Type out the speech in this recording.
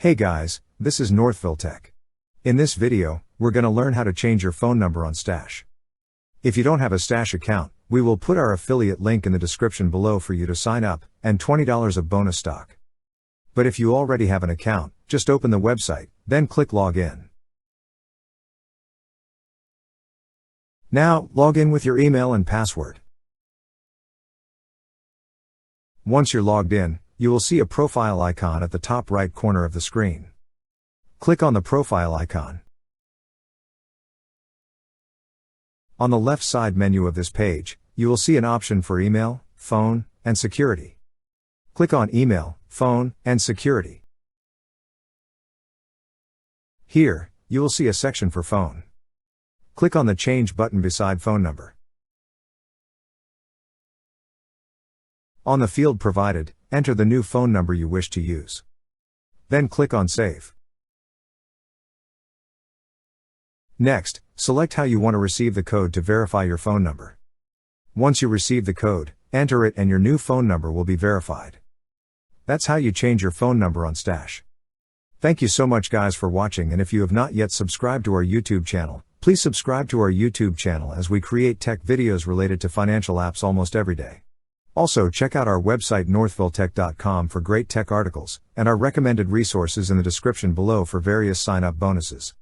Hey guys, this is Northville Tech. In this video, we're going to learn how to change your phone number on Stash. If you don't have a Stash account, we will put our affiliate link in the description below for you to sign up, and $20 of bonus stock. But if you already have an account, just open the website, then click Login. Now, log in with your email and password. Once you're logged in, you will see a profile icon at the top right corner of the screen. Click on the profile icon. On the left side menu of this page, you will see an option for email, phone, and security. Click on Email, Phone, and Security. Here, you will see a section for phone. Click on the Change button beside phone number. On the field provided, enter the new phone number you wish to use. Then click on Save. Next, select how you want to receive the code to verify your phone number. Once you receive the code, enter it and your new phone number will be verified. That's how you change your phone number on Stash. Thank you so much guys for watching, and if you have not yet subscribed to our YouTube channel, please subscribe to our YouTube channel as we create tech videos related to financial apps almost every day. Also check out our website northvilletech.com for great tech articles, and our recommended resources in the description below for various sign-up bonuses.